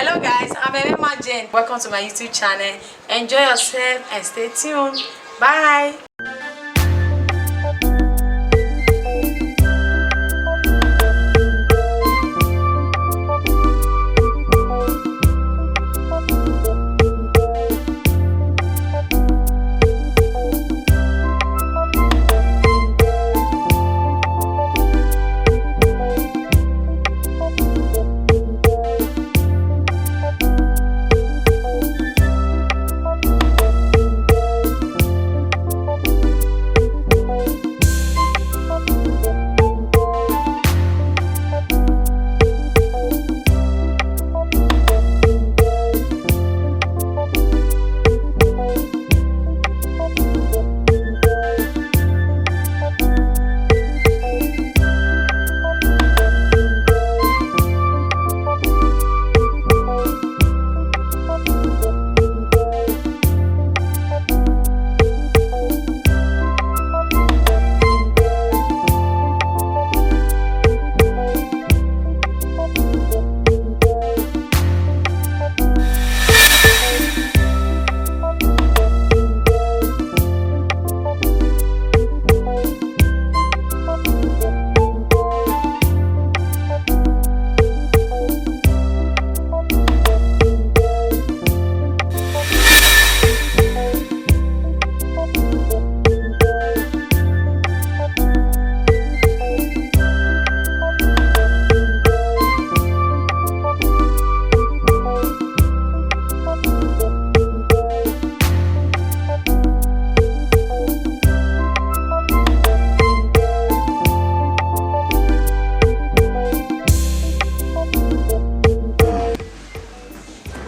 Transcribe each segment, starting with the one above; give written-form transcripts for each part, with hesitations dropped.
Hello guys, I'm Ehimwenma Jane. Welcome to my YouTube channel. Enjoy yourself and stay tuned. Bye.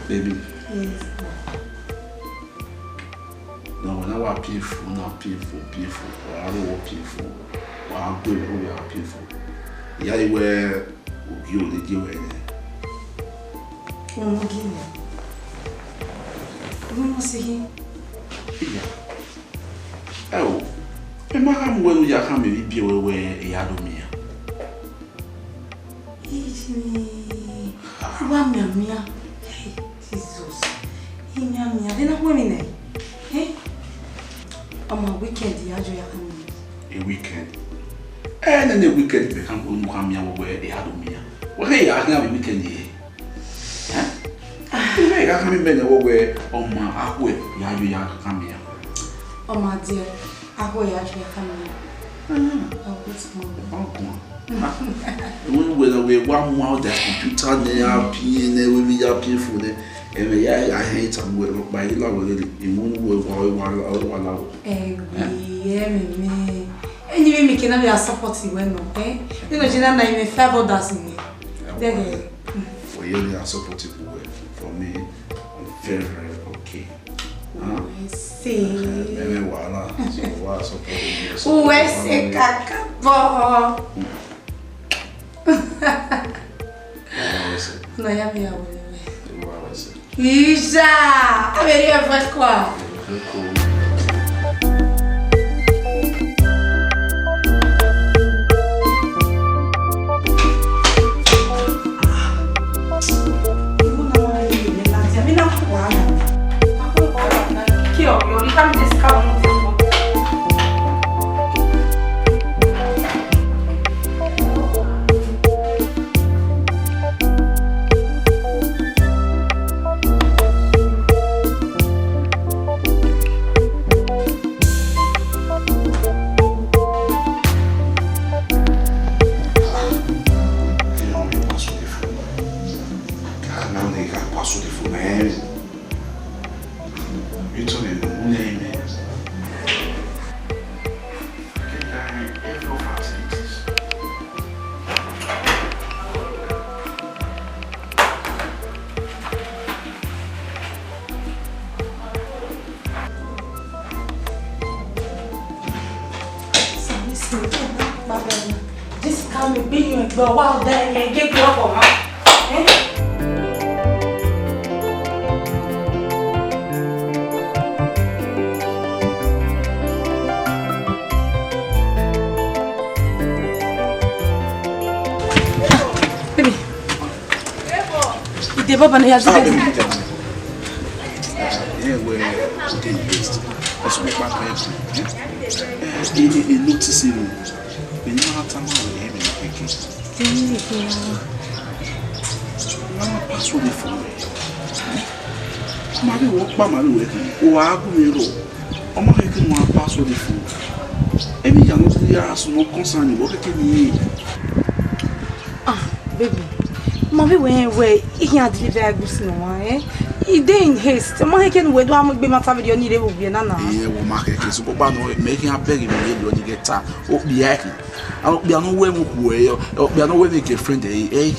Baby. Yes. No, when I was painful, not painful. I don't want painful. I'm good, we are painful. Yeah, you were you the deal. Oh, and my ham will you come and be away a yadomia. Mia. Jesus. I didn't want me. Eh? On my weekend, a weekend. And then the weekend become Unhamia where they had me. Well, hey, I have a weekend here. I can't remember where on my Akwe, Yayu come here. Oh, my dear, Akwe Yayu come here. Whether we one more that computer, they are peeing, they will be painful. And I hate some work by love. You won't work while out. And you make another supporting when okay? You know, Jenna, I may favor doesn't. For you, are supportive for me. I'm very, very okay. I see. Maybe voila. So, what's supporting you? Oh, I say, Kakabo. No, I am here. Isa! A veria faz qual? Just come and be you and go out there and get you up on her. Papa, I have to get yeah, we're based. That's what my parents he noticing when you have time with him in the kitchen. Mama pass with the phone. Mama walk by my way. Oh, I go below. I'm not making one pass with the phone. Every young lady no concern you. What can you? Ah, baby. Mommy, where he can't deliver goods no one, he day in haste. My can wait one would be my family. You need it will be another. Yeah, we'll market case. But making a begging me when you get time. Oh, be acting. I'll be no way we are no way make a friend. Eh,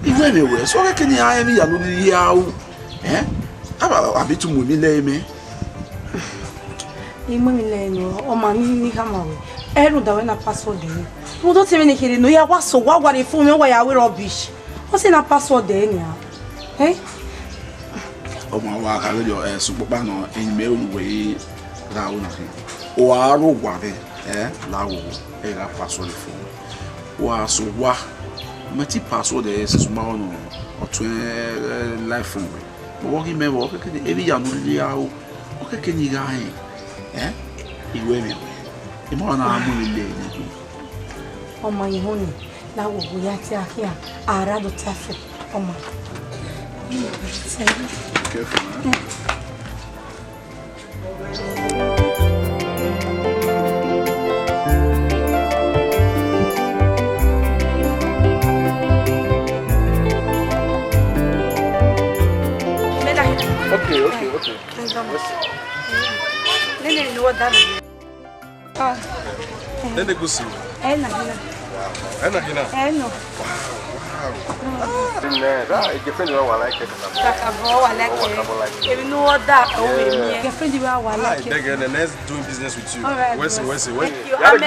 anyway, so I can hear me. I don't hear. Eh? I'll be too moving, me. You may know, or my name, Hamawi. I don't know when I password. Who don't even hear no, you was so what if you know why I will rubbish. What's in a password there? Eh? Oh, my work, I will your super banner in mail way. That will nothing. Oh, I don't want it. Eh? Now, a password phone. Wow, so what? My password is small or 20 life phone. But what he may walk every young lady. Okay, can you guy? Eh? He will be. The more I'm willing. Oh, my honey. Now we are here. I rather tough it. Oh, my. Careful, man. Okay. Then you know what that is. Then they go see. Ena. Right, girlfriend you are like it. If you know what that, girlfriend you are like it. Again, and let's doing business with you. Where's it? I'm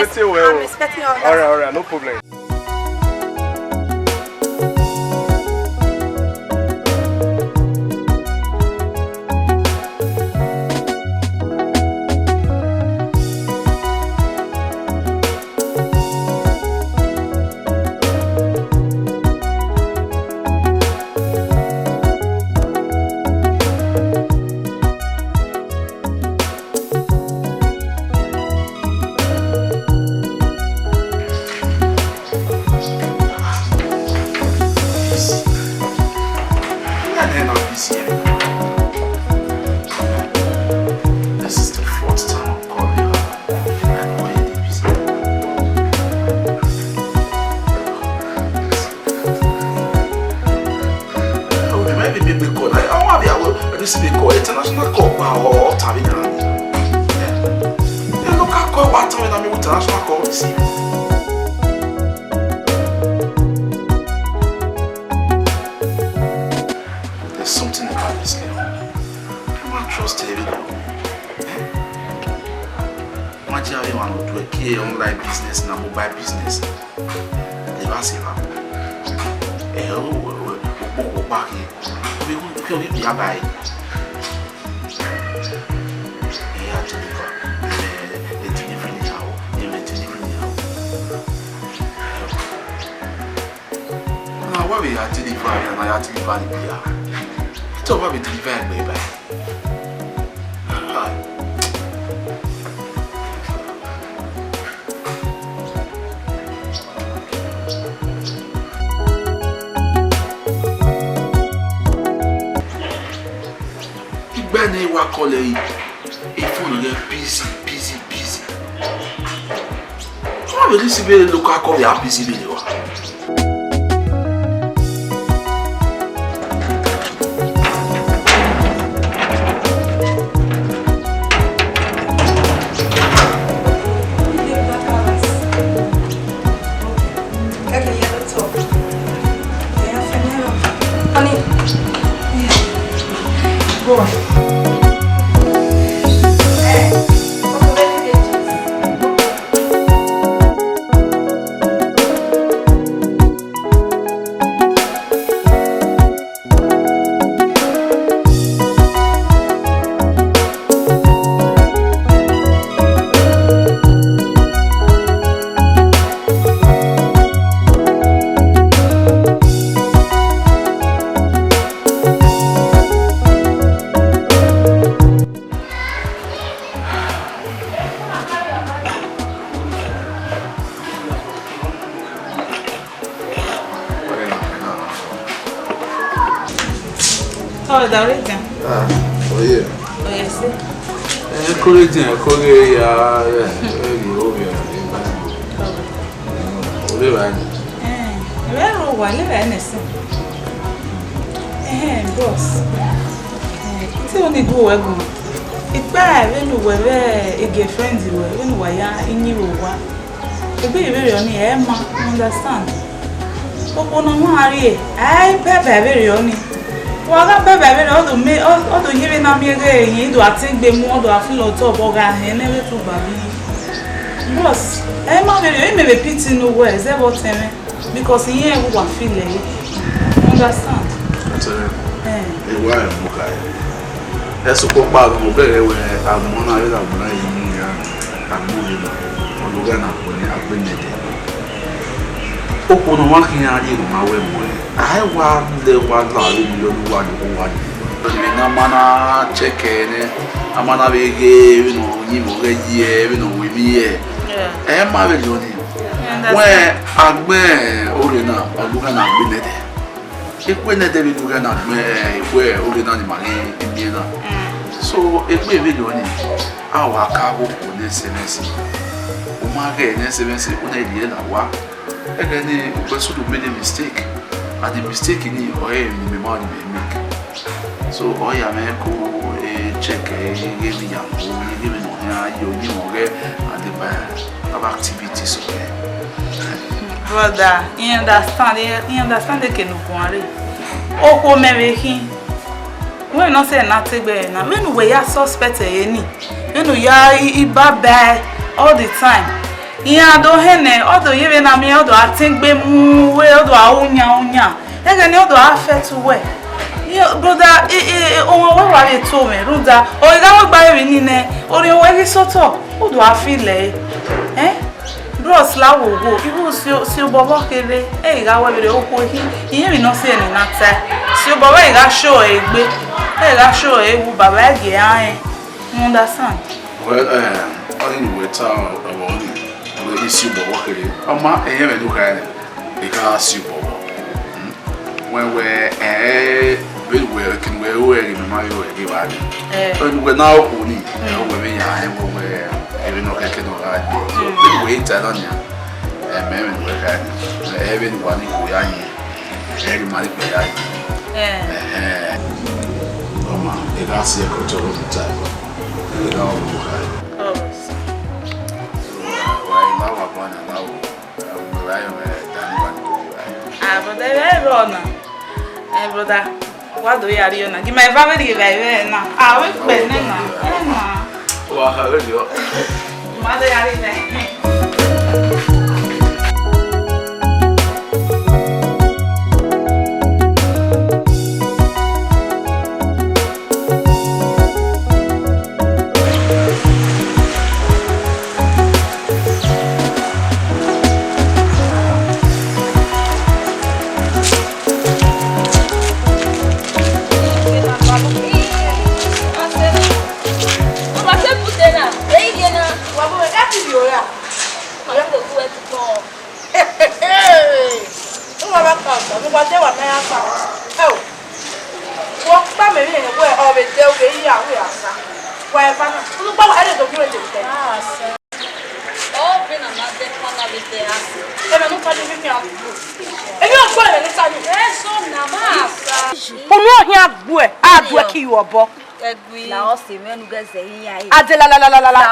expecting all that. All right, no problem. International call or time. Look at call what time I'm international call this evening. There's something about this girl. I'm not trusting her. Imagine how you want to do a key online business and a mobile business. They want to say, we'll back here. We'll be by. Why we are delivering and I are delivering here? It's all we delivering, baby. Benny wa calling a phone busy. How will this be look at call ya busy video? Oh, the written. Oh yeah. Oh yes. Encouraging, yeah. Boss. It's only go ego. It's bad when you were a girlfriend when you were in you. It be very only Emma, understand. But no worry, I very only. Well, I very all to hearing me again. You do I think the more do I feel on top of her never to baby. Boss, Emma may be pity no words about him because he ain't what feel like. Understand? Why am I? That's a pop out of where I'm one eye. I'm moving on Lugana when I've been there. Open one can I did my way. I want the one one. Namana check I'm gonna be gay, you know, you know, with me. I'm married on him. Where I'm where Olena or Lugana been there. If when they will look at where all the money in Vienna. So if we will do it, our cargo on this semester. Umaga and SMS on a year and what? Again, we should have made a mistake. And the mistake in the oil in the money we make. So I am a check, give me a given on your new and the of activities. Brother, you understand the can worry. Oh, American. We're not saying nothing better now. When we are suspect any, we are bad all the time. Yeah, don't hene, although even a me, although I think we move, although I unya. And then although I fed to wear. Brother, what are you told me, Ruda? Or you don't buy any, or you wear so tall. What do I feel like? Bros la wo go ibu si o bobo kere e ga wa bere oko iye mi no se ni nata si o bobo e ga show egbe e ga show ewu baba ege an understand. Well, I didn't wait about the si o bobo kere ama e me do ka e ga si o bobo when we can we remember you again when we now only we be ya even no can no right so wait on ya me we can even one go ya very money play ya mama e ga see ko to the time e ga o why now upon now why but they run brother what do you are you na give my family guy na we pe na wa ha we yo mother are in La osse menu gaze yin adela la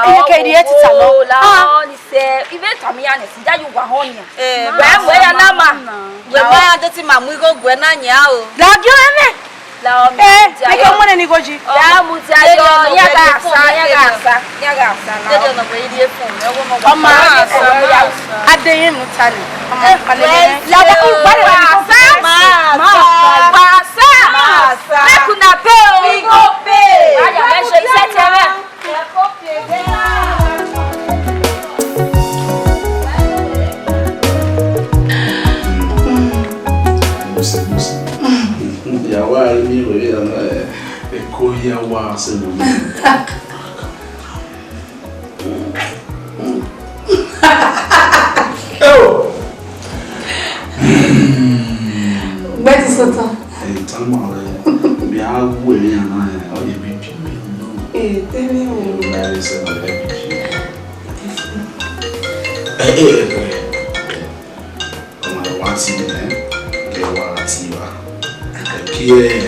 ike di etita lo la ni se even tamia ne si da you wa honya we ya na ma we ma de ti ma mu go gwe na nya o la jo ene la o mi ja yo mo ne ni goji ya mu ja yo ya ga sa na de no we di fun e wo mo wa ma adeyin mu tani la da ku ba sa me kuna pe o we go pay aya me se ise tere e ko pe ya wa mi we ya ko ya wa se mo oh where's the sota tan ma le me I will and I or the BP. Eh, tell me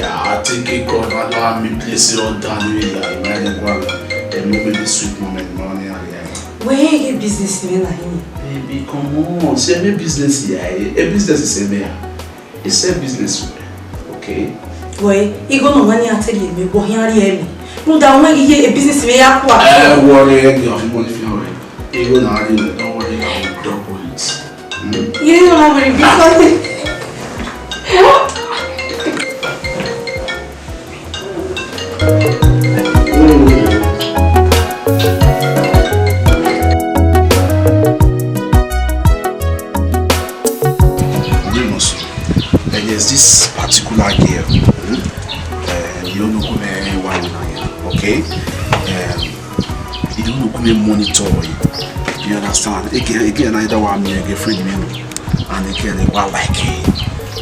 I think it got allow me place it on down with a movie sweet moment morning. Where you get business in Baby, come on, say a business here. A business is there. It's a business, okay? Boy, you go no money and tell me, boy, here. No, that one a business me up. Worry, your money for you. You go now, don't worry, I will double it. You don't worry because. There's this particular girl, you don't know who okay? You don't know who monitor you. You understand? Again, I don't want me a girlfriend, and again, they were like,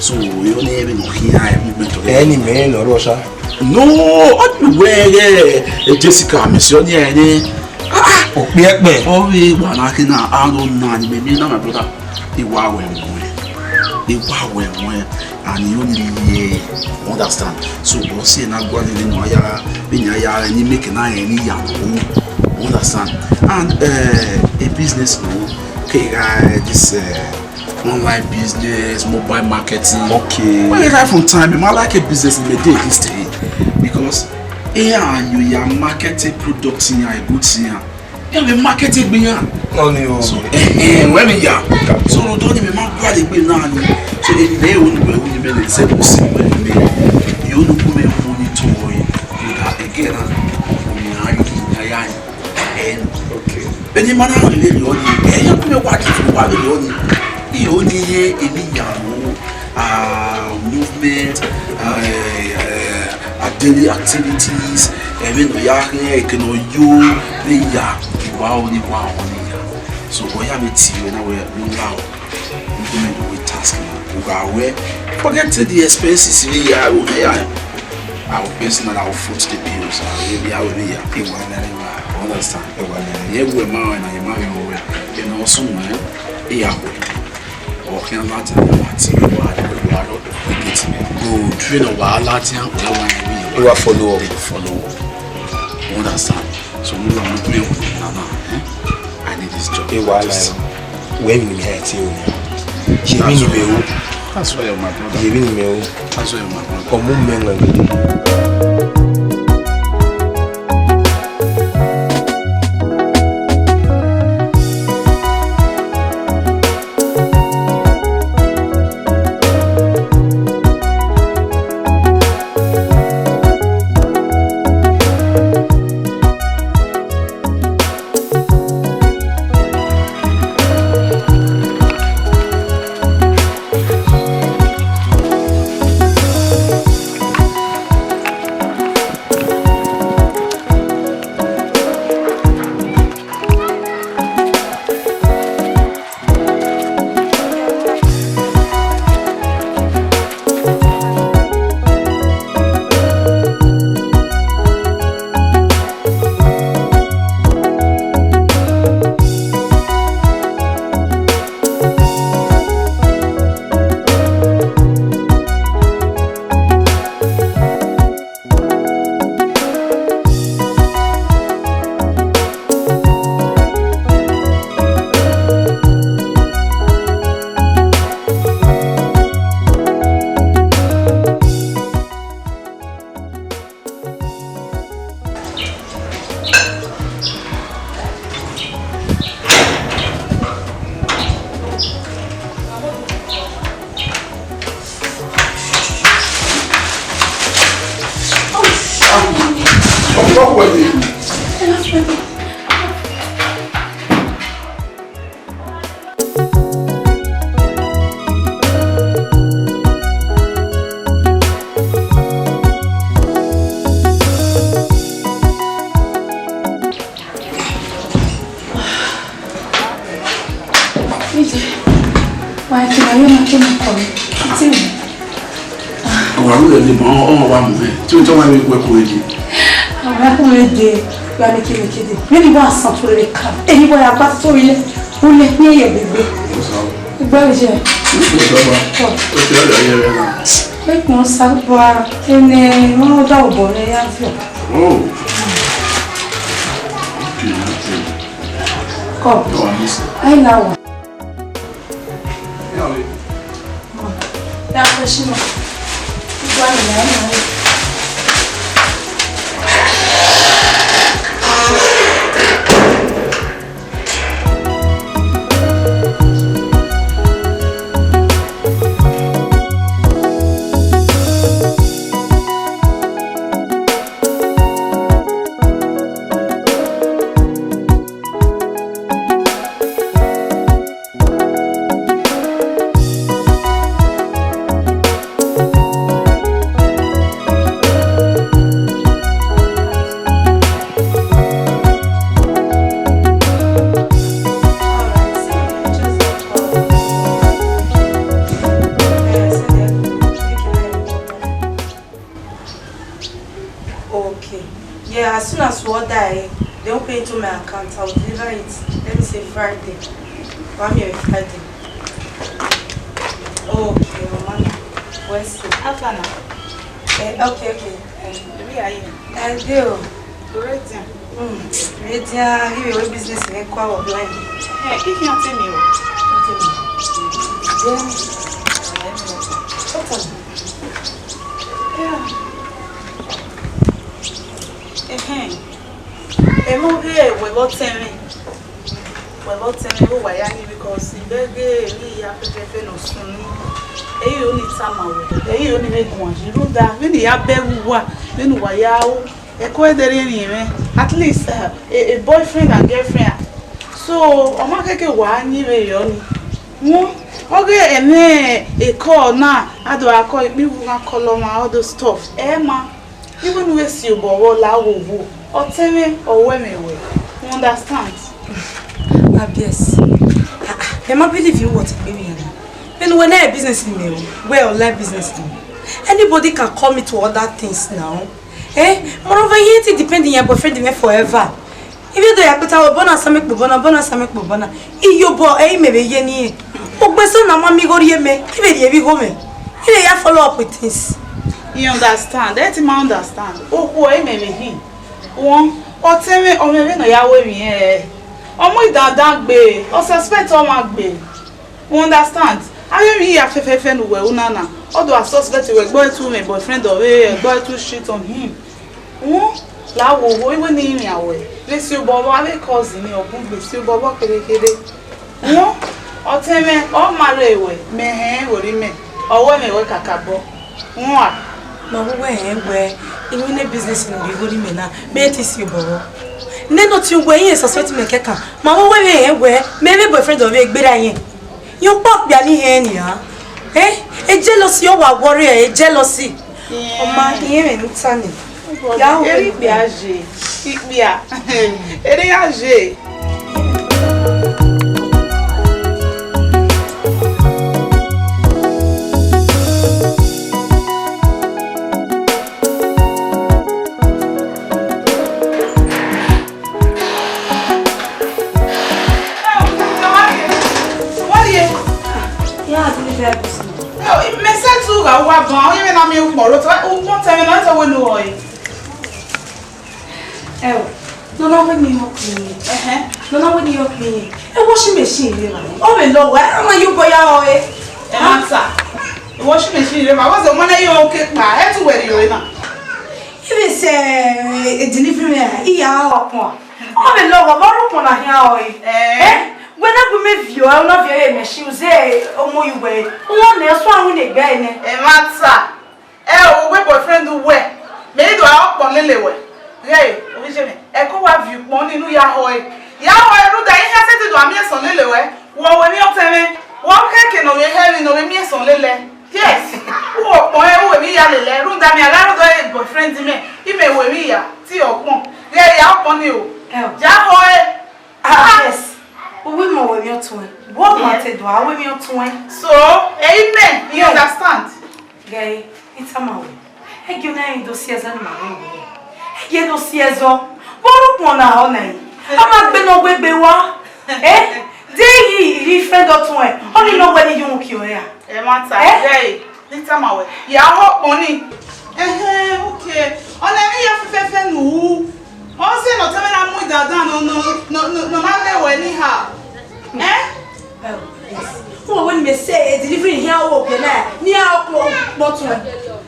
so you don't even know here. Any man or Russia? No, where Jessica, Miss Yoni. Oh, we were not in our own man, maybe not my brother. He and you only understand. So we'll see not going in and you make an eye any young understand. And a business, okay, this online business, mobile marketing. Okay. Well, right from time, I like a business in the day this day because you are marketing products in your goods here. You have marketing beyond. So, when we are, so don't even mark be now. So, if they won't be able to say, you look at me monitor again. Okay. When you man are really on you what you only movement, daily activities, even we are here, wow. So we have it here now. We loud. We task we go away. Forget the expenses. We are our personal, our food, the bills. We are here. Understand? Yeah, we are married and you marry over. You know, soon, yeah. Or can not get me. Go train a while Latin. We are follow. Understand? So we are not playing with I need this job. When you met you, that's why you're my brother. That's why you're my brother. really the more one to tell me work with you. You are making me kidding. Really was something to come. Anyway, I got so really who let me here, baby. Where is it? Wait, no, Salva, and no double. Oh, come. I know. Yeah, she as soon as what die, they don't pay into my account. I'll deliver it. Let me say Friday. I'm here Friday. Okay, Mama. Where's it? Afana. Okay. Where are you? I do. Correct. Give you a business in Ekhoe blind. Hey, if you don't tell me, we got tell me because in Belgium, we have to defend us. You only time you only make one. You know that when you have when you are at least a boyfriend and girlfriend. So, I'm not going to one year. Okay, a call now. I do I call me call all the stuff. Emma, even with you, but or tell me or when we you understand? Yes. I might believe you what baby. When I business in me, well, like business in me. Anybody can call me to other things now. Moreover, you ain't depending on your boyfriend forever. Even though you put our bonus, I make bonus. If your boy, maybe you so now, mommy go here, me. Even you go me. You follow up with things. You understand? That's my understand. Oh, maybe he. One, or tell me, or maybe no, ya way me. Omo idandan gbe, o suspect o ma gbe. You understand? I mean here afefe no we una. Although I suspect we go to my boyfriend or we go to shit on him. La wo even ni mi awe. Le si o bobo ave cousin ni ogun gbe si o bobo kerekere. O teme o mare we me ori me. Owo me we kakabo. Ma wo we in business no be go me na. Me ti si o bobo. Not you way suspect me keka. Mama where maybe boyfriend of a bit. You pop Yanni Henia. A jealousy or warrior, a jealousy. Oh, my here and sunny. Yahweh be a G. Keep me up. It no, when you're cleaning. A washing machine, oh, no, where are you going away? A washing machine, I was the one you okay, my head to where you're in. If it's a delivery, oh, no, when I with you, I'll not be a she say, oh, more you way. One else one with a guy, a master. We boyfriend do well. Maybe do I up on Lily. Hey, Ekhoe have you money no Yahweh. Yahweh, no, that he has said to me son Lily. Well, when you're telling me, one cake no heaven no me son Lily. Yes. Oh, boy, we are the room that me a boyfriend to me. He may wear me ya. See your mom. There you are upon you. Yahweh. Yes. We know when you're twin. What wanted do I when you're twin? So, amen. You understand? Gay. Itamawe. Ege na ndo sieza ni mawe. Ege no siezo. Boru pona onai. Ama gbe no gbegbe wa. Dey friend otun e. Only know when you won ki o ya. E ma ta dey. Itamawe. Ya ho poni. Okay. Ona mi ya fefefe nu. O se no teme na mu dada no ma le we ni ha. Yes. Oh, when me say delivering here work na ni a botun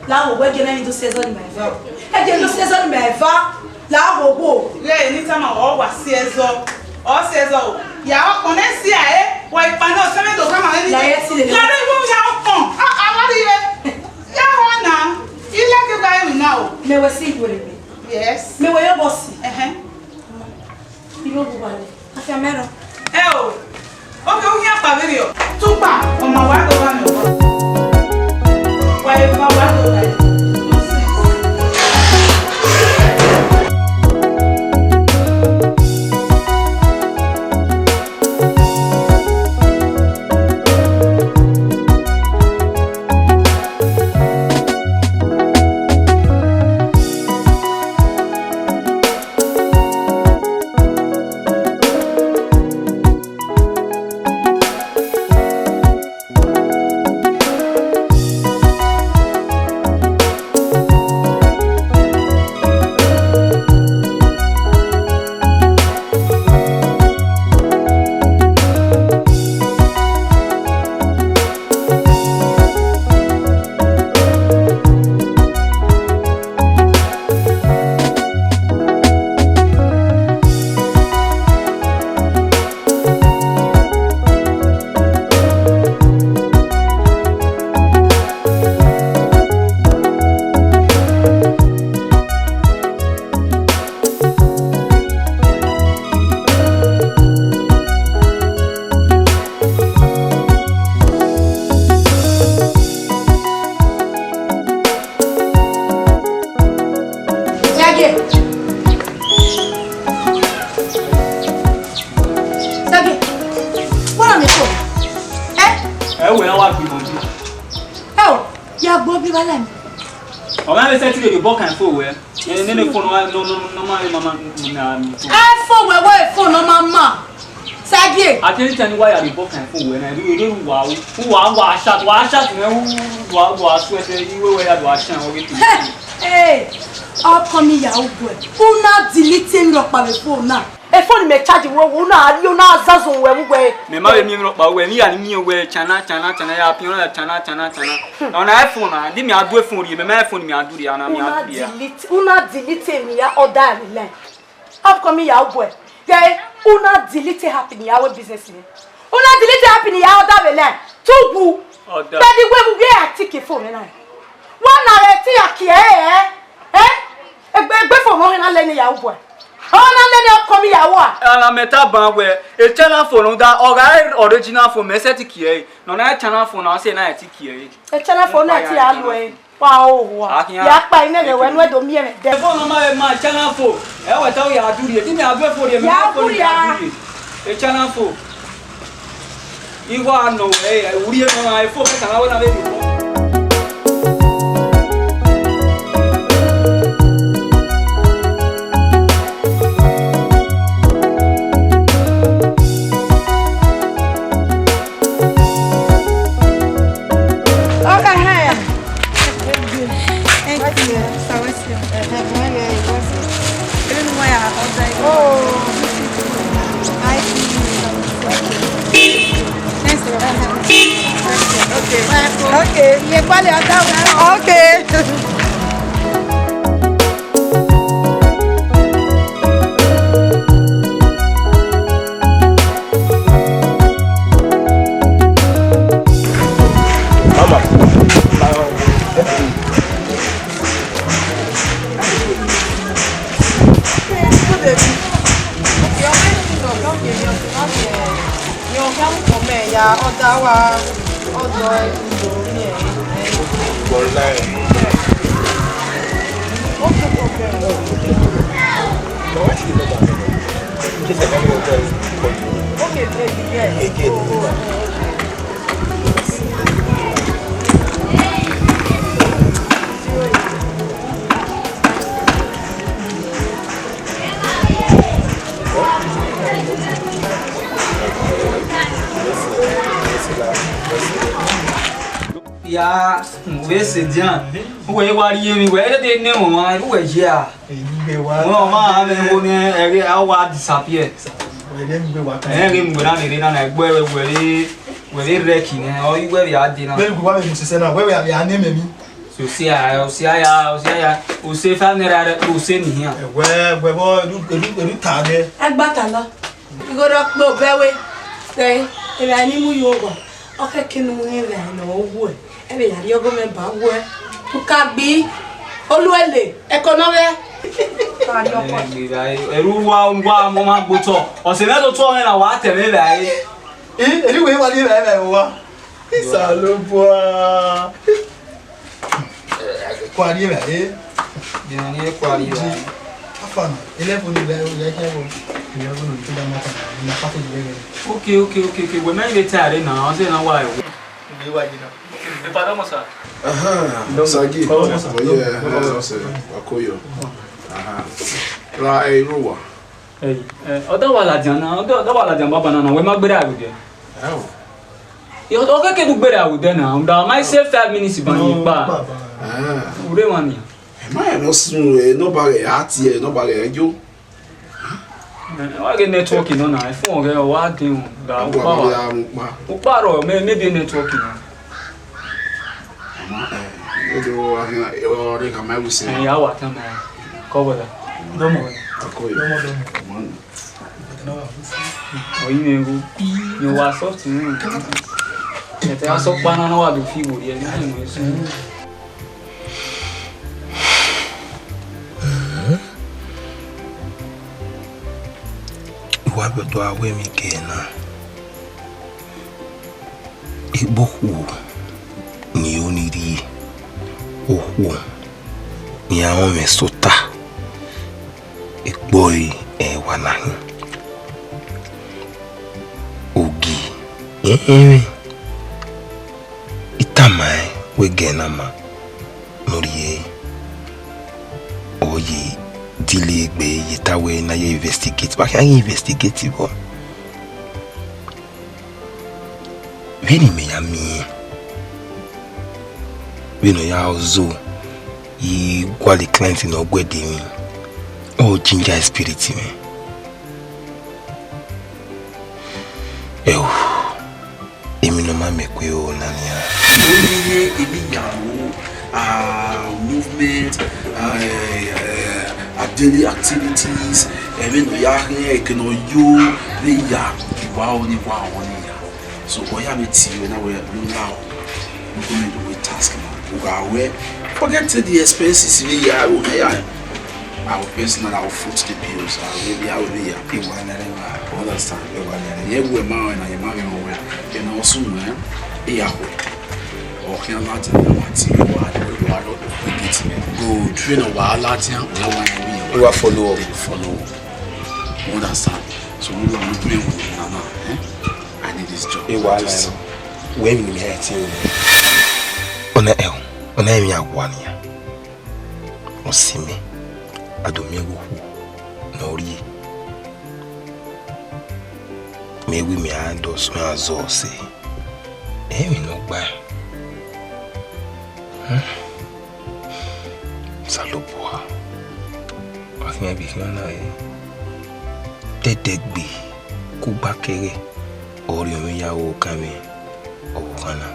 la wo we gena ni do season in my va. E je do season in my va la wo go. Le ni tama o wa season. O season. Ya o kon si a wa ipa na o se me do kama ni. La yesi le. La re wo ya o kon. Wa ri re. Ya ho na. Ile ke gba mi na o. Me we see go le. Yes. Me we yo boss. Ilo bubale. Afi amero. O. Okay, o here pa video. Tupa, o ma wa do wa mi o. Wa e pa wa do wa. I tell you why I be book and fool when I do wow. Who are shot, who sweater, you were at Washington. Hey, upcoming Yahoo boy. Who not deleting your phone now? A phone may charge you, you not Zazon where we were. Mamma, me about when you and me away, Chana, Chana, on iPhone, I didn't do it for you, my phone, me, I do the anna. Who not deleting me or die? Upcoming Yahoo boy. Una delete happening our business. Una delete happening our that too good. But the way we get a ticket for me now. One hour tea a big for more than a lady our boy. Oh, come here. And I met up where a channel phone that original for Messetikie. No, I channel phone, I say, I take a channel phone that way. Wow, ya pa ine le wenu do mi e. The phone my channel phone. E wa tell you I do it. Give me a go for you. Ya do it. A channel phone. You want no eh uri no my phone ka na wona be. Okay, you probably are down. Okay. ya we se dia we wa ri mi we de ne won we je a won ma me wo ne ere awa disappear we de mi wa kan ere mi na ni na egbo we reki ne o iwe bi ade na we wa me se na we ya ne me mi so si ya o se fa ne ra o se ni hia we bo edu ta de agbata lo igoro po bewe say ebe ani mu yo go okay kinu mu ebe na owo ebe ya ri ogo me ba wo e Makugbe oluele ekonowe eru wa mo ma gboto o se me to to na wa teme bai eri we wa ni bai wa isaloboa kwari bai ni kwari bai afana elefu ni bai o je ke wo ni ogo no ti da mata na pate ni okay we me le tare na o se na wa e we wa ni na me pa mo sa Sagi. Oh yeah. Akoyo. La Erowa. Oda wala jana, oda wala jana baba na we magbere agude. Yo do ke du gbere agude na, nda my say 5 minutes ban yi pa. Ure mani. Ma no sun no bare ati e no bare ejo. Wa ge network no na, phone ge wa din da pa. O pa ro me be network no. Odo ahina ore kama wuse. Ya wa tama. Ko boda. Domo. Akoyo. Oyi mengu. Ni wa soft ni. Ete aso pana na wa do fi wo ye ni mo so. Wa be do awe mi kena. Iboku ni oniri ohu ni awon me sota igboyi wanahin ogi itamai we genama noriye oyi dile gbe yitawe na ye investigate ba kan investigate bo veni me ya mi we no ya ozo yi gwali client no gwede mi o ginger spirit mi emi no ma me kwe o na ni Only ebi yawo movement daily activities no ya ke no yo le ya wa oni ya so oya me ti we na we now we go do we task now we forget the expenses we ya our personal our foot the bills we are people understand yeah we ma na ma we and also man okay I'm not go train a while Latin we are follow understand so we are looking with Nana I need this job when we hurt you ona mi agwani ya osimi adomego na ori mewi mi ando so azo se mi no gba salopoa akin bi kan na dedegbe ku gba kere ori mi yawo kan mi o kana